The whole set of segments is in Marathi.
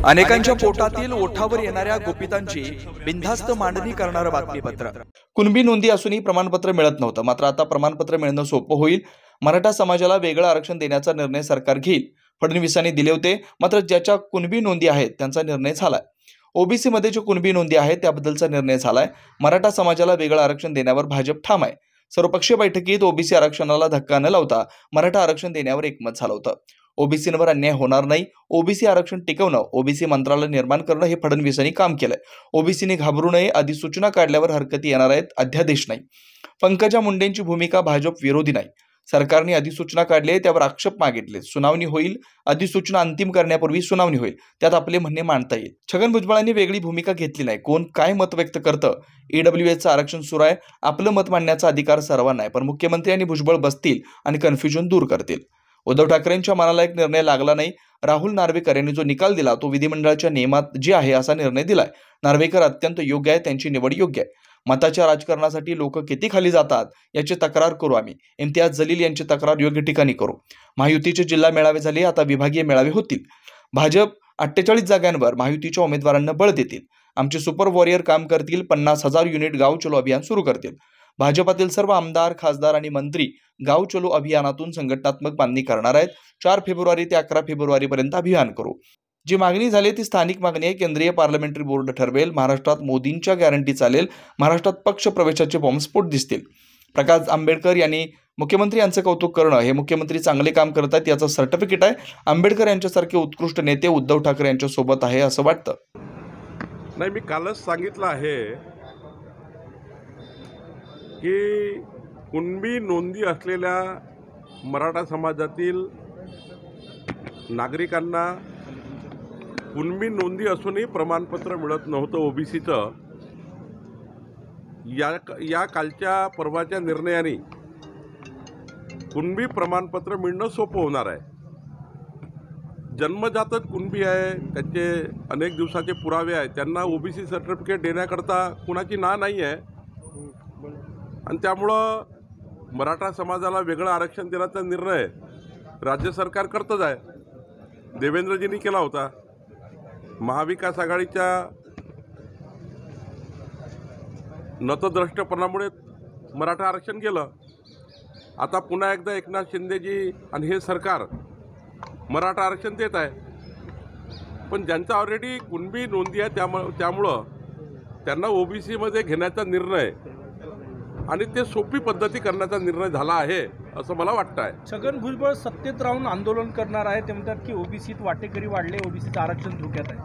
अनेकांच्या पोटातील ओठावर येणाऱ्या गोपितांची बिनधास्त मांडणी करणारं बातमीपत्र। कुणबी नोंदी असूनही प्रमाणपत्र मिळत नव्हतं, मात्र आता प्रमाणपत्र मिळणं सोपं होईल। मराठा समाजाला वेगळं आरक्षण देण्याचा निर्णय सरकार घेईल। फडणवीसांनी दिले होते, मात्र ज्याच्या कुणबी नोंदी आहेत त्यांचा निर्णय झालाय। ओबीसी मध्ये जे कुणबी नोंदी आहेत त्याबद्दलचा निर्णय झालाय। मराठा समाजाला वेगळं आरक्षण देण्यावर भाजप ठाम आहे। सर्वपक्षीय बैठकीत ओबीसी आरक्षणाला धक्का न लावता मराठा आरक्षण देण्यावर एकमत झालं होतं। ओबीसींवर अन्याय होणार नाही, ओबीसी आरक्षण टिकवणं, ओबीसी मंत्रालय निर्माण करणं हे फडणवीसांनी काम केलंय। ओबीसीने घाबरू नये, अधिसूचना काढल्यावर हरकती येणार आहेत, अध्यादेश नाही। पंकजा मुंडेंची भूमिका भाजप विरोधी नाही। सरकारने अधिसूचना काढली, त्यावर आक्षेप मागितले, सुनावणी होईल। अधिसूचना अंतिम करण्यापूर्वी सुनावणी होईल, त्यात आपले म्हणणे मांडता येईल। छगन भुजबळांनी वेगळी भूमिका घेतली नाही। कोण काय मत व्यक्त करतं, ईडब्ल्यूएसचं आरक्षण सुरू आहे, आपलं मत मांडण्याचा अधिकार सर्वांना आहे, पण मुख्यमंत्री आणि भुजबळ बसतील आणि कन्फ्युजन दूर करतील। उद्धव ठाकरेंच्या मनाला एक निर्णय लागला नाही। राहुल नार्वेकर यांनी जो निकाल दिला तो विधिमंडळाच्या नियमात जे आहे असा निर्णय दिलाय। नार्वेकर अत्यंत योग्य आहे, त्यांची निवड योग्य आहे। मताच्या राजकारणासाठी लोक किती खाली जातात याची तक्रार करू आम्ही। इम्तियाज जलील यांची तक्रार योग्य ठिकाणी करू। महायुतीचे जिल्हा मेळावे झाले, आता विभागीय मेळावे होतील। भाजप 48 जागांवर महायुतीच्या उमेदवारांना बळ देतील। आमचे सुपर वॉरियर काम करतील, 50,000 युनिट गाव चलो अभियान सुरू करतील। भाजपातील सर्व आमदार, खासदार आणि मंत्री गाव चलो अभियानातून संघटनात्मक बांधणी करणार आहेत। 4 फेब्रुवारी ते 11 फेब्रुवारी पर्यंत अभियान करू। जी मागणी झाली ती स्थानिक मागणी आहे, केंद्रीय पार्लमेंटरी बोर्ड ठरवेल। महाराष्ट्रात मोदींच्या गॅरंटी चालेल। महाराष्ट्रात पक्ष प्रवेशाचे बॉम्बस्फोट दिसतील। प्रकाश आंबेडकर यांनी मुख्यमंत्री यांचं कौतुक करणं, हे मुख्यमंत्री चांगले काम करत आहेत याचं सर्टिफिकेट आहे। आंबेडकर यांच्यासारखे उत्कृष्ट नेते उद्धव ठाकरे यांच्या सोबत आहे असं वाटतं। नाही, मी कालच सांगितलं आहे की कुणबी नोंदी असलेल्या मराठा समाजातील नागरिकांना कुणबी नोंदी असूनही प्रमाणपत्र मिळत नव्हतं ओबीसीचं। या कालच्या परवाच्या निर्णयाने कुणबी प्रमाणपत्र मिळणं सोपं होणार आहे। जन्मजातच कुणबी आहे, त्यांचे अनेक दिवसाचे पुरावे आहेत, त्यांना ओबीसी सर्टिफिकेट देण्याकरता कुणाची ना नाही आहे। आणि त्यामुळं मराठा समाजाला वेगळं आरक्षण देण्याचा निर्णय राज्य सरकार करतच आहे। देवेंद्रजींनी केला होता। महाविकास आघाडीच्या नतद्रष्टपणामुळे मराठा आरक्षण गेलं। आता पुन्हा एकदा एकनाथ शिंदेजी आणि हे सरकार मराठा आरक्षण देत आहे। पण ज्यांचा ऑलरेडी कुणबी नोंदी आहे त्यामुळं त्यांना ओबीसीमध्ये घेण्याचा निर्णय आणि ते सोपी पद्धती करण्याचा निर्णय झाला आहे असं मला वाटतं आहे। छगन भुजबळ सत्तेत राहून आंदोलन करणार आहे, ते म्हणतात की ओबीसीत वाटेकरी वाढले, ओबीसीचं आरक्षण धोक्यात आहे।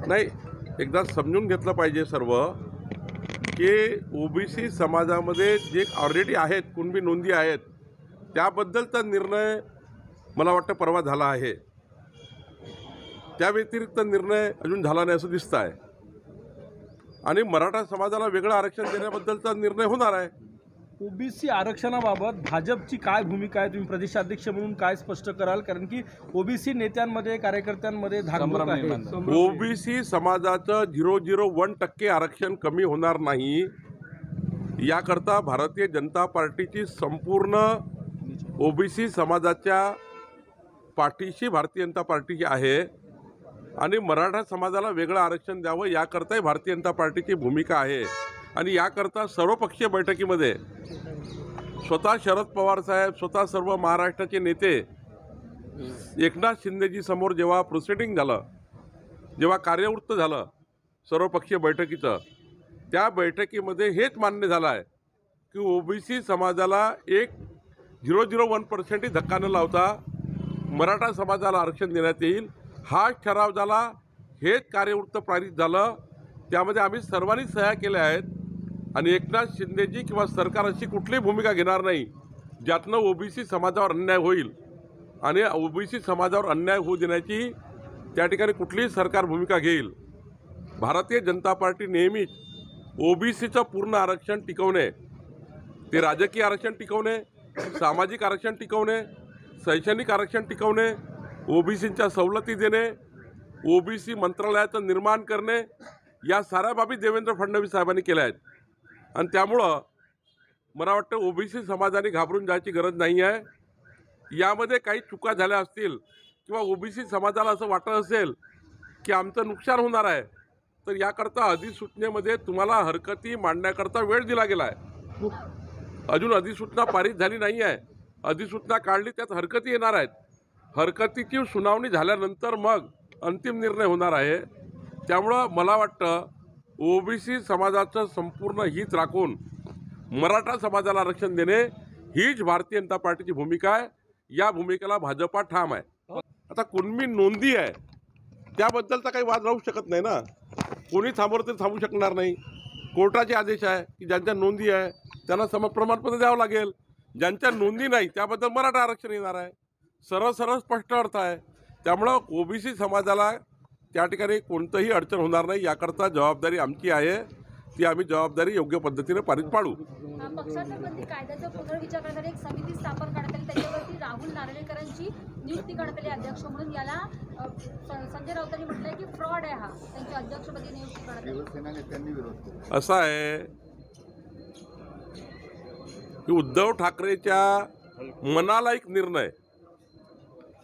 नाही, एकदा समजून घेतलं पाहिजे सर्व की ओबीसी समाजामध्ये जे ऑलरेडी आहेत, कुणबी नोंदी आहेत, त्याबद्दलचा निर्णय मला वाटतं परवा झाला आहे। त्या व्यतिरिक्त निर्णय अजून झाला नाही असं दिसतं आहे। आणि मराठा समाजाला वेगळं आरक्षण देण्याबद्दलचा निर्णय होणार आहे। ओबीसी आरक्षणाबाबत भाजपची काय भूमिका आहे, तुम्ही प्रदेशाध्यक्ष म्हणून काय स्पष्ट कराल? कारण की ओबीसी नेत्यांमध्ये, कार्यकर्त्यांमध्ये धाकधूक आहे। ओबीसी समाजाचं 0.01% आरक्षण कमी होणार नाही, याकरता भारतीय जनता पार्टीची संपूर्ण ओबीसी समाजाच्या पाठीशी भारतीय जनता पार्टी आहे। आणि मराठा समाजाला वेगळं आरक्षण द्यावं याकरताही भारतीय जनता पार्टीची भूमिका आहे। आणि याकरता सर्वपक्षीय बैठकीमध्ये स्वतः शरद पवार साहेब, स्वतः सर्व महाराष्ट्राचे नेते एकनाथ शिंदेजी समोर जेव्हा प्रोसिडिंग झालं, जेव्हा कार्यवृत्त झालं सर्वपक्षीय बैठकीचं, त्या बैठकीमध्ये हेच मान्य झालं आहे की ओबीसी समाजाला 0.01% धक्का न लावता मराठा समाजाला आरक्षण देण्यात येईल। हाच ठराव झाला, हेच कार्यवृत्त पारित झालं, त्यामध्ये आम्ही सर्वांनी सह्या केल्या आहेत। आणि एकनाथ शिंदेजी किंवा सरकार अशी कुठलीही भूमिका घेणार नाही ज्यातनं ओबीसी समाजावर अन्याय होईल। आणि ओबीसी समाजावर अन्याय होऊ देण्याची त्या ठिकाणी कुठलीही सरकार भूमिका घेईल। भारतीय जनता पार्टी नेहमीच ओबीसीचं पूर्ण आरक्षण टिकवणे, ते राजकीय आरक्षण टिकवणे, सामाजिक आरक्षण टिकवणे, शैक्षणिक आरक्षण टिकवणे, ओबीसींच्या सवलती देणे, ओबीसी मंत्रालयाचं निर्माण करणे, या साऱ्या बाबी देवेंद्र फडणवीस साहेबांनी केल्या आहेत। आणि त्यामुळं मला वाटतं ओबीसी समाजाने घाबरून जायची गरज नाही आहे। यामध्ये काही चुका झाल्या असतील किंवा ओबीसी समाजाला असं वाटत असेल की आमचं नुकसान होणार आहे, तर याकरता अधिसूचनेमध्ये तुम्हाला हरकती मांडण्याकरता वेळ दिला गेला आहे. अजून अधिसूचना पारित झाली नाही आहे. अधिसूचना काढली, त्यात हरकती येणार आहेत. हरकतीची सुनावणी झाल्यानंतर मग अंतिम निर्णय होणार आहे. त्यामुळं मला वाटतं ओबीसी समाजाचं संपूर्ण हित राखून मराठा समाजाला आरक्षण देणे हीच भारतीय जनता पार्टीची भूमिका आहे. या भूमिकेला भाजपा ठाम आहे. आता कुणबी नोंदी आहे त्याबद्दलचा काही वाद राहू शकत नाही ना. कोणी थांबवलं तरी थांबू शकणार नाही. कोर्टाचे आदेश आहे की ज्यांच्या नोंदी आहे त्यांना प्रमाणपत्र द्यावं लागेल. ज्यांच्या नोंदी नाही त्याबद्दल मराठा आरक्षण येणार आहे. सरळ स्पष्ट अर्थ आहे. त्यामुळं ओबीसी समाजाला त्या ठिकाणी कोणतंही अडचण होणार नाही. याकरता जबाबदारी आमची आहे. ती आम्ही जबाबदारी योग्य पद्धतीने पारित पाडू. पक्षांतर्गत कायद्याचा पुनर्विचार करण्यासाठी एक समिती स्थापन करण्यात आली. त्याच्यावरती राहुल नार्वेकरांची नियुक्ती करण्यात आली अध्यक्ष म्हणून. याला संजय राऊतांनी म्हटलंय की फ्रॉड आहे हा, त्यांच्या अध्यक्षपदी नियुक्ती करण्यात. असं आहे की उद्धव ठाकरेच्या मनाला एक निर्णय,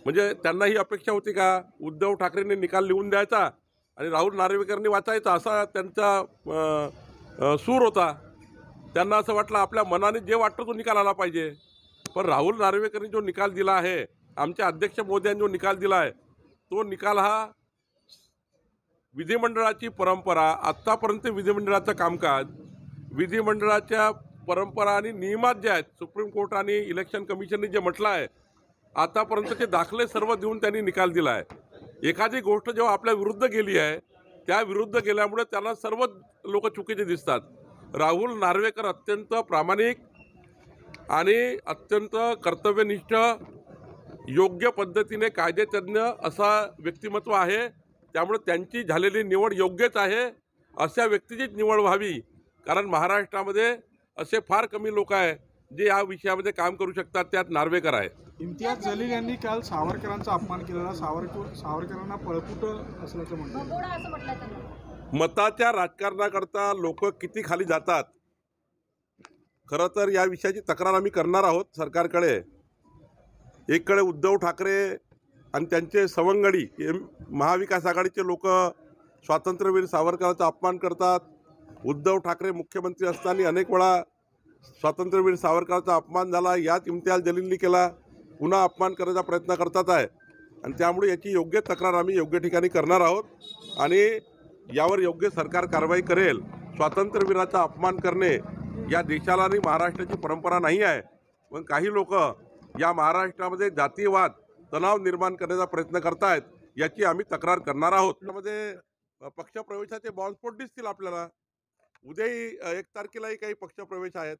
म्हणजे त्यांना ही अपेक्षा होती का उद्धव ठाकरेंनी निकाल लिहून द्यायचा आणि राहुल नार्वेकरांनी वाचायचा, असा त्यांचा सूर होता. त्यांना असं वाटलं आपल्या मनाने जे वाटतं तो निकाल आला पाहिजे. पण राहुल नार्वेकरांनी जो निकाल दिला आहे, आमच्या अध्यक्ष महोदयांनी जो निकाल दिला आहे, तो निकाल हा विधिमंडळाची परंपरा, आत्तापर्यंत विधिमंडळाचं कामकाज, विधिमंडळाच्या परंपरा आणि नियमात जे आहेत, सुप्रीम कोर्ट आणि इलेक्शन कमिशनने जे म्हटलं आहे, आतापर्यंतचे दाखले सर्व देऊन त्यांनी निकाल दिला आहे. एखादी गोष्ट जेव्हा आपल्या विरुद्ध गेली आहे, त्या विरुद्ध गेल्यामुळे त्यांना सर्व लोक चुकीचे दिसतात. राहुल नार्वेकर अत्यंत प्रामाणिक आणि अत्यंत कर्तव्यनिष्ठ, योग्य पद्धतीने कायदेतज्ञ असा व्यक्तिमत्व आहे. त्यामुळे त्यांची झालेली निवड योग्यच आहे. अशा व्यक्तीचीच निवड व्हावी, कारण महाराष्ट्रामध्ये असे फार कमी लोक आहेत जे या विषयामध्ये काम करू शकतात. त्यात नार्वेकर आहे. इम्तियाज जलील यांनी काल सावरकरांचा अपमान केलेला, सावरकरांना पळपुट असल्याचं म्हणतात. मताच्या राजकारणाकरता लोक किती खाली जातात, खरं तर या विषयाची तक्रार आम्ही करणार आहोत सरकारकडे. एककडे उद्धव ठाकरे आणि त्यांचे सवंगडी महाविकास आघाडीचे लोक स्वातंत्र्यवीर सावरकरांचा अपमान करतात. उद्धव ठाकरे मुख्यमंत्री असताना अनेक वेळा स्वातंत्र्यवीर सावरकरांचा अपमान झाला, यात इम्तियाज जलीलनी केला. पुन्हा अपमान करण्याचा प्रयत्न करतात आहे. आणि त्यामुळे याची योग्य तक्रार आम्ही योग्य ठिकाणी करणार आहोत आणि यावर योग्य सरकार कारवाई करेल. स्वातंत्र्यवीराचा अपमान करणे या देशाला आणि महाराष्ट्राची परंपरा नाही आहे. पण काही लोक या महाराष्ट्रामध्ये जातीयवाद, तणाव निर्माण करण्याचा प्रयत्न करतायत. याची आम्ही तक्रार करणार आहोत. त्यामध्ये पक्षप्रवेशाचे बॉम्बस्फोट दिसतील आपल्याला. उद्याही 1 तारखेलाही काही पक्षप्रवेश आहेत.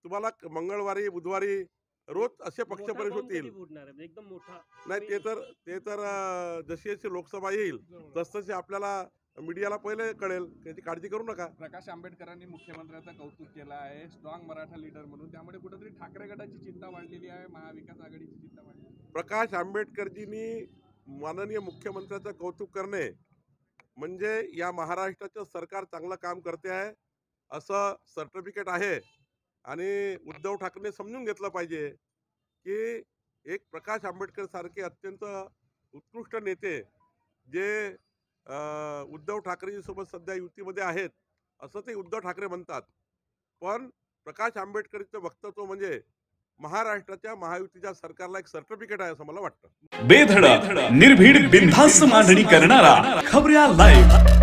तुम्हाला मंगळवारी बुधवारी रोज असे पक्षप्रवेश होतील. एकदम मोठा नाही, ते तर जशी जशी लोकसभा येईल तसतसे आपल्याला मीडियाला पहिले कळेल. त्याची काळजी करू नका. प्रकाश आंबेडकरांनी मुख्यमंत्र्यांचं कौतुक केलं आहे स्ट्रॉंग मराठा लीडर म्हणून. त्यामुळे कुठेतरी ठाकरे गटाची चिंता वाढलेली आहे, महाविकास आघाडीची चिंता वाढली. प्रकाश आंबेडकरजींनी माननीय मुख्यमंत्र्यांचं कौतुक करणे म्हणजे या महाराष्ट्राचं सरकार चांगलं काम करते आहे असं सर्टिफिकेट आहे. आणि उद्धव ठाकरेंनी समजून घेतलं पाहिजे की एक प्रकाश आंबेडकर सारखे अत्यंत उत्कृष्ट नेते जे उद्धव ठाकरेंसोबत सध्या युतीमध्ये आहेत असं ते उद्धव ठाकरे म्हणतात. पण प्रकाश आंबेडकरचं वक्तव्य म्हणजे महाराष्ट्राच्या महायुतीच्या सरकारला एक सर्टिफिकेट आहे असं मला वाटतं. बेधडक निर्भीड बिनधास्त मांडणी करणारा खबऱ्या लाईव्ह.